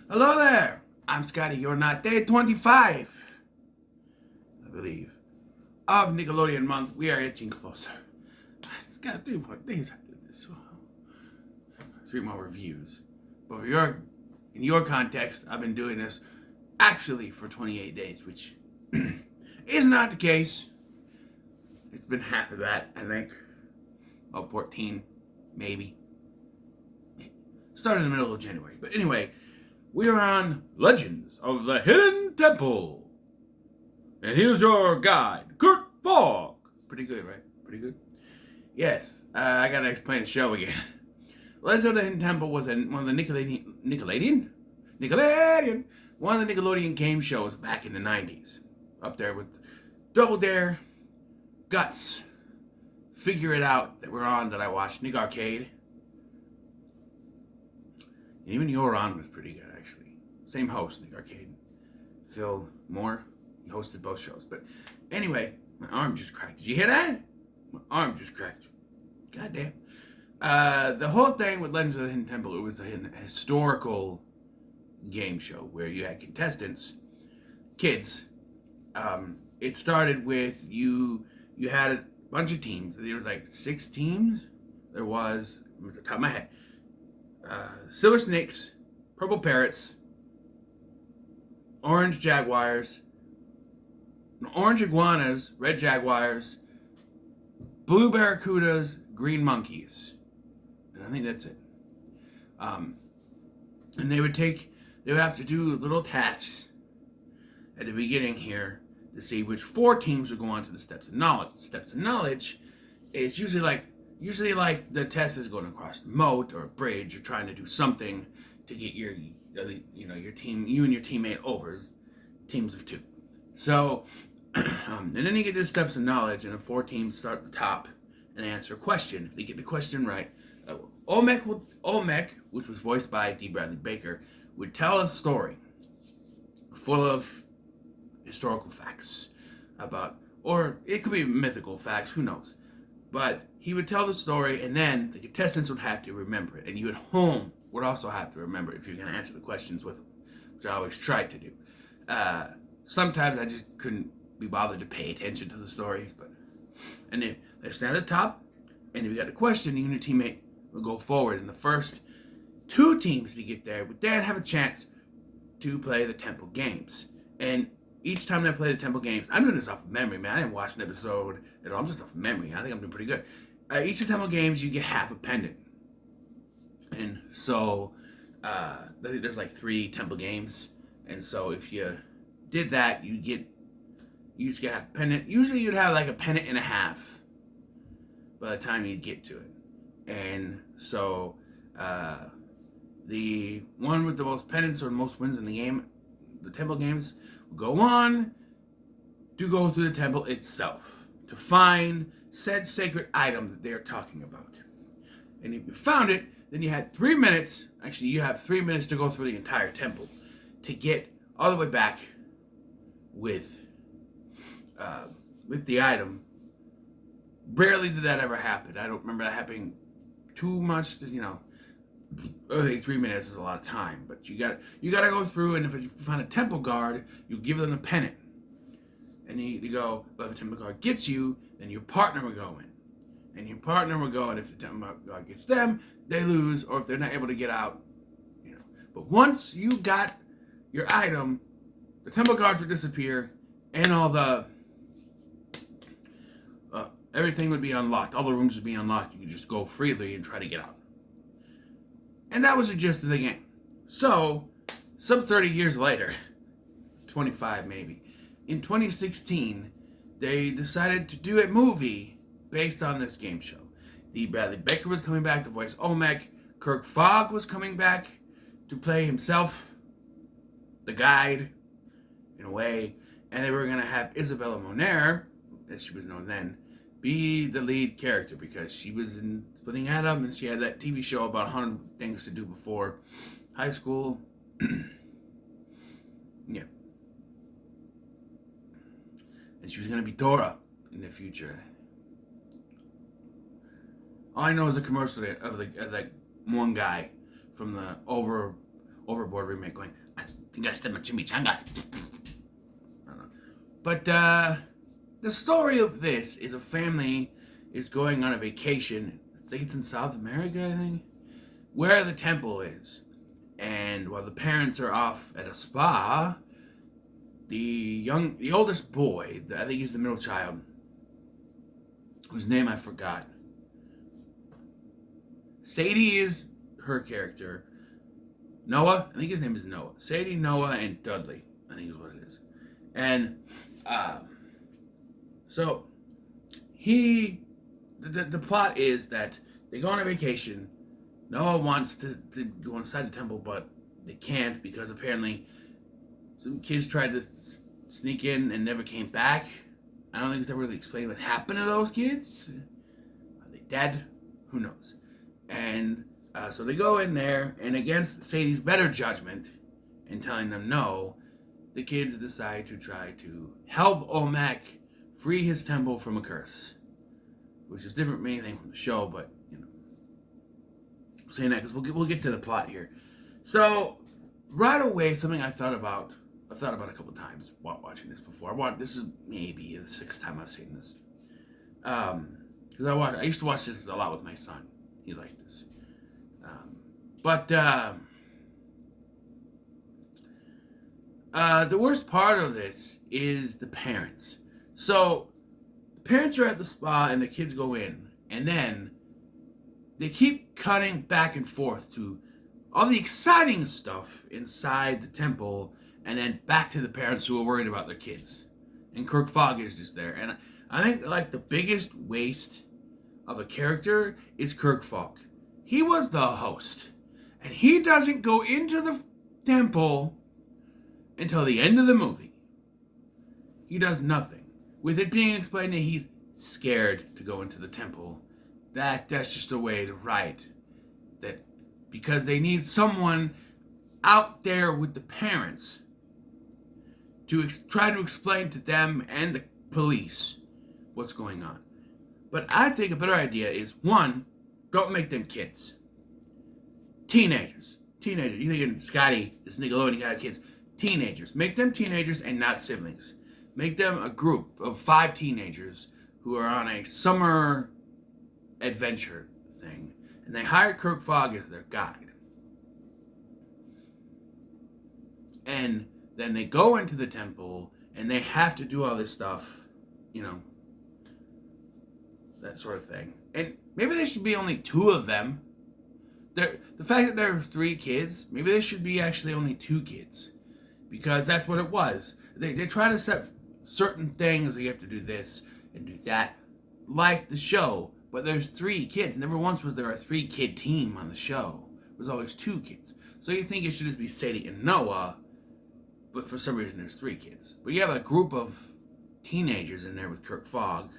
Hello there! I'm Scotty. You're not day 25, I believe, of Nickelodeon month. We are inching closer. It's got 3 more days after this. 3 more reviews. But in your context, I've been doing this actually for 28 days, which is not the case. It's been half of that, I think. About 14, maybe. Started in the middle of January. But anyway, we are on Legends of the Hidden Temple. And here's your guide, Kurt Fogg. Pretty good, right? Pretty good? Yes, I gotta explain the show again. Legends of the Hidden Temple was one of the Nickelodeon? One of the Nickelodeon game shows back in the 90s. Up there with Double Dare, Guts, Figure It Out that we're on that I watched, Nick Arcade. And even You're On was pretty good, actually. Same host, Nick Arcade. Phil Moore. He hosted both shows. But anyway, my arm just cracked. Did you hear that? My arm just cracked. Goddamn. The whole thing with Legends of the Hidden Temple, it was a historical game show where you had contestants, kids. It started with you had a bunch of teams. There was like 6 teams. There was, at the top of my head, Silver Snakes, Purple Parrots, Orange Jaguars, Orange Iguanas, Red Jaguars, Blue Barracudas, Green Monkeys. And I think that's it. And they would have to do little tasks at the beginning here to see which 4 teams would go on to the Steps of Knowledge. The Steps of Knowledge is usually like the test is going across a moat or a bridge. You're trying to do something to get your team, you and your teammate over, teams of 2. So, and then you get to the Steps of Knowledge, and the 4 teams start at the top and answer a question. If they get the question right, Olmec, which was voiced by D. Bradley Baker, would tell a story full of historical facts about, or it could be mythical facts, who knows. But he would tell the story, and then the contestants would have to remember it. And you at home would also have to remember it if you're going to answer the questions with them, which I always tried to do. Sometimes I just couldn't be bothered to pay attention to the stories. And then they stand at the top, and if you got a question, you and your teammate will go forward. And the first 2 teams to get there would then have a chance to play the Temple Games. And each time they play the Temple Games, I'm doing this off of memory, man. I didn't watch an episode at all. I'm just off of memory. I think I'm doing pretty good. Each of the Temple Games, you get half a pendant. And so, there's like 3 Temple Games. And so if you did that, you just get half a pendant. Usually you'd have like a pendant and a half by the time you'd get to it. And so, the one with the most pendants or the most wins in the game, the Temple Games, will go on to go through the temple itself to find said sacred item that they are talking about. And if you found it, then you had 3 minutes. Actually, you have 3 minutes to go through the entire temple to get all the way back with the item. Rarely did that ever happen. I don't remember that happening too much. I think 3 minutes is a lot of time, but you gotta go through, and if you find a temple guard, you give them a pennant, and you go. But if the temple guard gets you, then your partner will go in, and your partner will go, and if the temple guard gets them, they lose, or if they're not able to get out, But once you got your item, the temple guards would disappear, and all the everything would be unlocked. All the rooms would be unlocked. You could just go freely and try to get out. And that was the gist of the game. So, some 30 years later, 25 maybe, in 2016, they decided to do a movie based on this game show. D. Bradley Baker was coming back to voice Olmec. Kirk Fogg was coming back to play himself, the guide, in a way. And they were going to have Isabella Moner, as she was known then, be the lead character because she was in Splitting Adam and she had that TV show about 100 things to do before high school. Yeah. And she was going to be Dora in the future. All I know is a commercial of that one guy from the Overboard remake going, I think I stepped my chimichangas. I don't know. But the story of this is a family is going on a vacation. I think it's in South America, I think, where the temple is. And while the parents are off at a spa, the oldest boy, I think he's the middle child, whose name I forgot. Sadie is her character. Noah, I think his name is Noah. Sadie, Noah, and Dudley, I think is what it is. And so the plot is that they go on a vacation. Noah wants to go inside the temple, but they can't because apparently some kids tried to sneak in and never came back. I don't think it's ever really explained what happened to those kids. Are they dead? Who knows? And so they go in there, and against Sadie's better judgment and telling them no, the kids decide to try to help Olmec free his temple from a curse, which is different from anything from the show, but you know, I'm saying that because we'll get to the plot here. So right away, something I've thought about a couple times while watching this before. This is maybe the sixth time I've seen this, because I used to watch this a lot with my son. He liked this, but the worst part of this is the parents. So the parents are at the spa and the kids go in, and then they keep cutting back and forth to all the exciting stuff inside the temple, and then back to the parents who are worried about their kids. And Kirk Fogg is just there. And I think like the biggest waste of a character is Kirk Fogg. He was the host, and he doesn't go into the temple until the end of the movie. He does nothing. With it being explained that he's scared to go into the temple, that's just a way to write that, because they need someone out there with the parents to try to explain to them and the police what's going on. But I think a better idea is, one, don't make them kids. Teenagers. You thinking Scotty, this Nickelodeon guy, kids. Teenagers. Make them teenagers and not siblings. Make them a group of 5 teenagers who are on a summer adventure thing. And they hired Kirk Fogg as their guide. And then they go into the temple and they have to do all this stuff, you know, that sort of thing. And maybe there should be only 2 of them. The fact that there are 3 kids, maybe there should be actually only 2 kids, because that's what it was. They try to set certain things, you have to do this and do that, like the show, but there's 3 kids. Never once was there a 3-kid team on the show. It was always 2 kids. So you think it should just be Sadie and Noah, but for some reason there's 3 kids. But you have a group of teenagers in there with Kirk Fogg.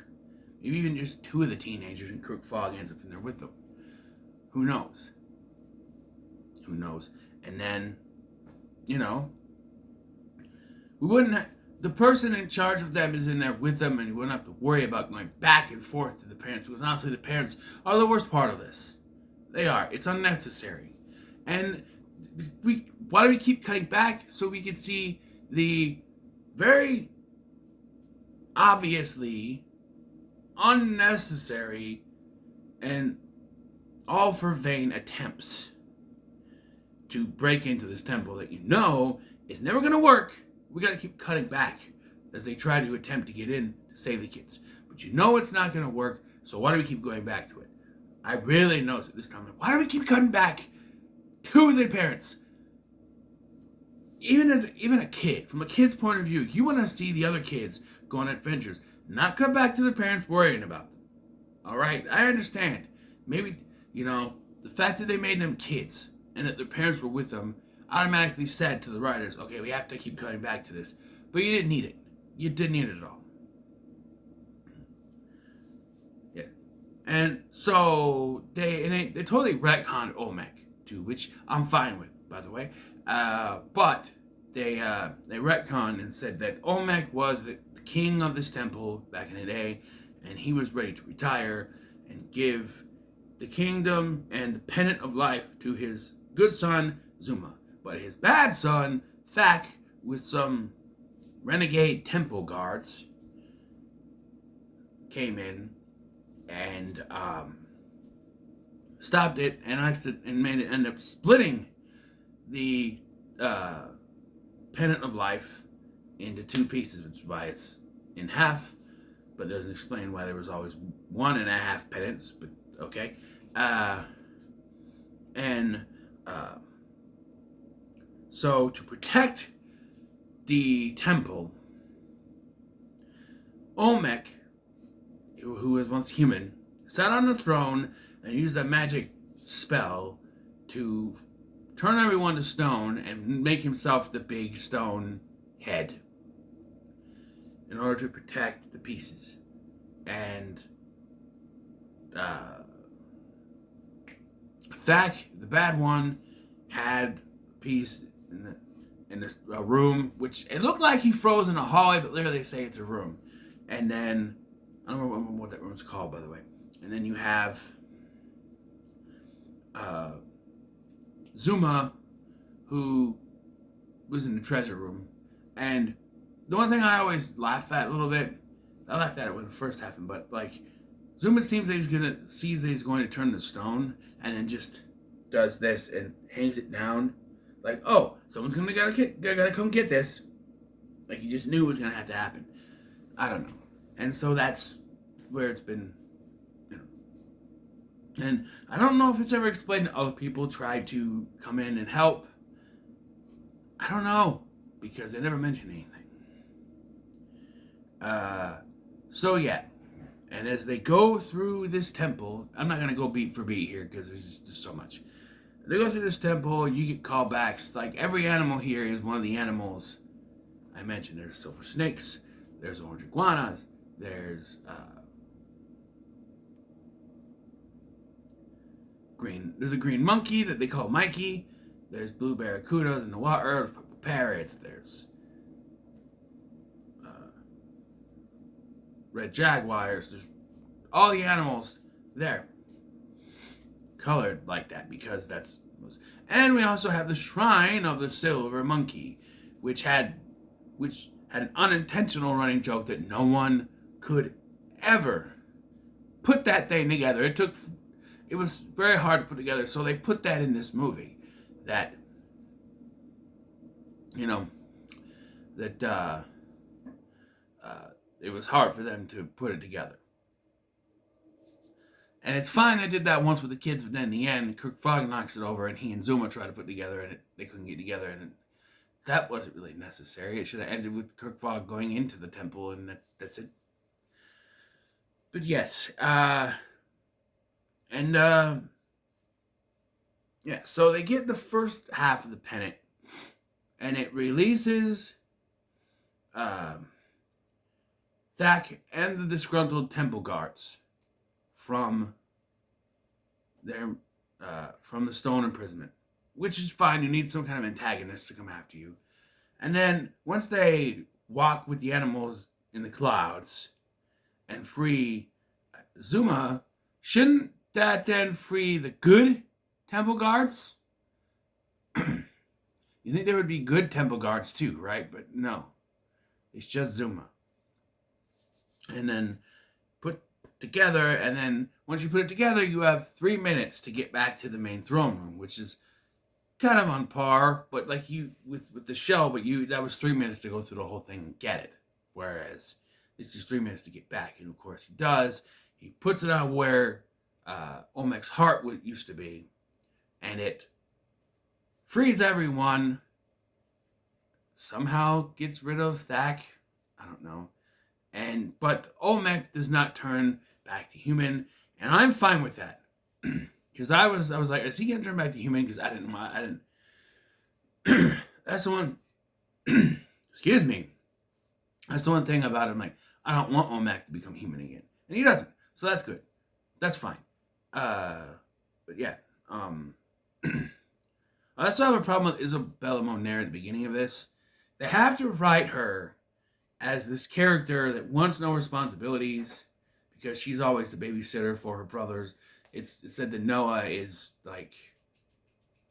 Maybe even just 2 of the teenagers, and Kirk Fogg ends up in there with them. Who knows? Who knows? And then, you know, we wouldn't the person in charge of them is in there with them, and you wouldn't have to worry about going back and forth to the parents, because honestly the parents are the worst part of this. They are. It's unnecessary. And why do we keep cutting back? So we can see the very obviously unnecessary and all for vain attempts to break into this temple that you know is never going to work. We got to keep cutting back as they try to attempt to get in to save the kids. But you know it's not going to work, so why do we keep going back to it? I really noticed it this time. Why do we keep cutting back to the parents? Even a kid, from a kid's point of view, you want to see the other kids go on adventures, not cut back to the parents worrying about them. All right, I understand. Maybe, you know, the fact that they made them kids and that their parents were with them automatically said to the writers, okay, we have to keep cutting back to this. But you didn't need it. You didn't need it at all. Yeah. And so they totally retconned Olmec too, which I'm fine with, by the way. But they retconned and said that Olmec was the king of this temple back in the day, and he was ready to retire and give the kingdom and the pennant of life to his good son Zuma. But his bad son, Thak, with some renegade temple guards, came in and stopped it and made it end up splitting the Pennant of Life into two pieces, which is why it's in half, but doesn't explain why there was always 1.5 pennants, but okay. So to protect the temple, Olmec, who was once human, sat on the throne and used a magic spell to turn everyone to stone and make himself the big stone head in order to protect the pieces. And Thak, the bad one, had a piece in this room, which it looked like he froze in a hallway, but later they say it's a room. And then I don't remember what that room's called, by the way. And then you have Zuma, who was in the treasure room. And the one thing I always laugh at a little bit, I laughed at it when it first happened, but like Zuma seems that sees that he's going to turn the stone, and then just does this and hangs it down, like, oh, someone's gotta come get this. Like he just knew it was gonna have to happen. I don't know, and so that's where it's been, you know. And I don't know if it's ever explained to other people tried to come in and help. I don't know, because they never mention anything. So yeah, and as they go through this temple, I'm not gonna go beat for beat here because there's just so much. They go through this temple, you get callbacks. Like every animal here is one of the animals I mentioned. There's silver snakes, there's orange iguanas, there's a green monkey that they call Mikey. There's blue barracudas in the water, purple parrots. There's red jaguars. There's all the animals there, colored like that because that's. And we also have the shrine of the silver monkey, which had an unintentional running joke that no one could ever put that thing together. It was very hard to put together, so they put that in this movie. That, you know, that it was hard for them to put it together. And it's fine they did that once with the kids, but then in the end, Kirk Fogg knocks it over, and he and Zuma try to put it together, and they couldn't get together, and that wasn't really necessary. It should have ended with Kirk Fogg going into the temple, and that's it. But yes, yeah, so they get the first half of the pennant, and it releases Thak and the disgruntled temple guards from the stone imprisonment, which is fine. You need some kind of antagonist to come after you. And then once they walk with the animals in the clouds and free Zuma, shouldn't that then free the good temple guards? You think there would be good temple guards too, right? But no, it's just Zuma. And then put together, and then once you put it together, you have 3 minutes to get back to the main throne room, which is kind of on par, but like you with the shell, but that was 3 minutes to go through the whole thing and get it. Whereas it's just 3 minutes to get back, and of course he does. He puts it on where Olmec's heart used to be, and it frees everyone. Somehow gets rid of Thak. I don't know. But Olmec does not turn back to human, and I'm fine with that. Because I was like, is he gonna turn back to human? Because I didn't. That's the one. Excuse me. That's the one thing about him. Like, I don't want Olmec to become human again, and he doesn't. So that's good. That's fine. But yeah. I also have a problem with Isabella Moner at the beginning of this. They have to write her as this character that wants no responsibilities because she's always the babysitter for her brothers. It's said that Noah is like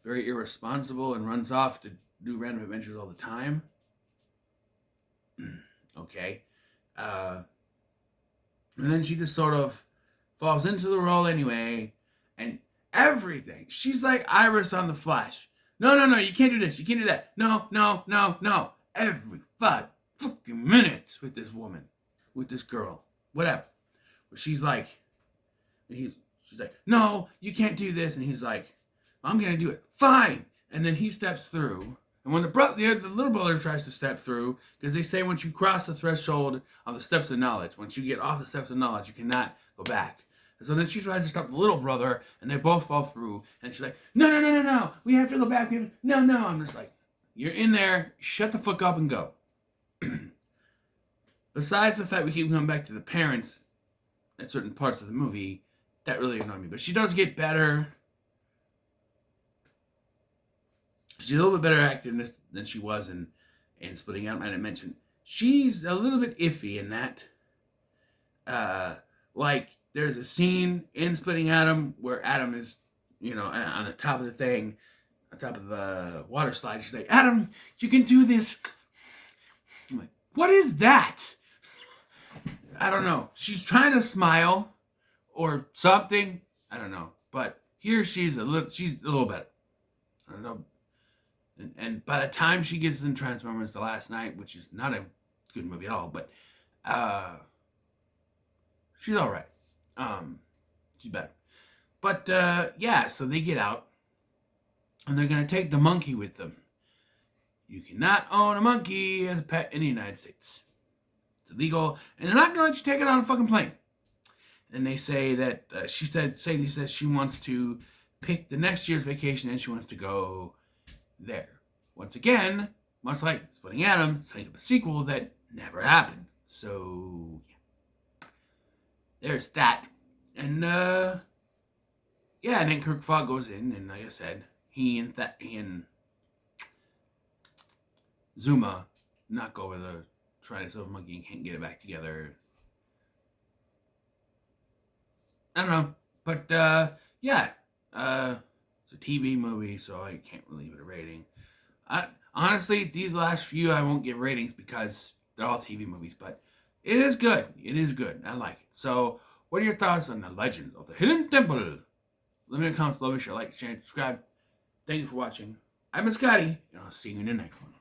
very irresponsible and runs off to do random adventures all the time. Okay. And then she just sort of falls into the role anyway, and everything. She's like Iris on The Flash. No, you can't do this. You can't do that. No. Every 5 fucking minutes with this woman, with this girl, whatever. But she's like, she's like, no, you can't do this. And he's like, I'm going to do it. Fine. And then he steps through. And when the little brother tries to step through, because they say once you cross the threshold of the steps of knowledge, once you get off the steps of knowledge, you cannot go back. And so then she tries to stop the little brother, and they both fall through. And she's like, no, we have to go back. No. I'm just like, you're in there. Shut the fuck up and go. Besides the fact we keep coming back to the parents at certain parts of the movie, that really annoyed me. But she does get better. She's a little bit better actor in this than she was in Splitting Atom. And I mentioned she's a little bit iffy in that. Like, there's a scene in Splitting Atom where Adam is, on the top of the thing, on top of the water slide. She's like, Adam, you can do this. I'm like, what is that? I don't know. She's trying to smile or something. I don't know. But here she's a little better. I don't know. And by the time she gets in Transformers The Last Night, which is not a good movie at all, but she's all right. She's better. But yeah, so they get out, and they're gonna take the monkey with them. You cannot own a monkey as a pet in the United States. It's illegal, and they're not gonna let you take it on a fucking plane. And they say that Sadie says she wants to pick the next year's vacation, and she wants to go there. Once again, much like Splitting Atom, setting up a sequel that never happened. So yeah, there's that. And yeah, and then Kirk Fogg goes in, and like I said, he and Zuma knock over the Triceratops monkey and can't get it back together. I don't know, but yeah, it's a TV movie, so I can't really give it a rating. Honestly, these last few I won't give ratings because they're all TV movies, but it is good. It is good. I like it. So, what are your thoughts on The Legend of the Hidden Temple? Let me know in the comments below. Make sure to like, share, and subscribe. Thank you for watching. I've been Scotty, and I'll see you in the next one.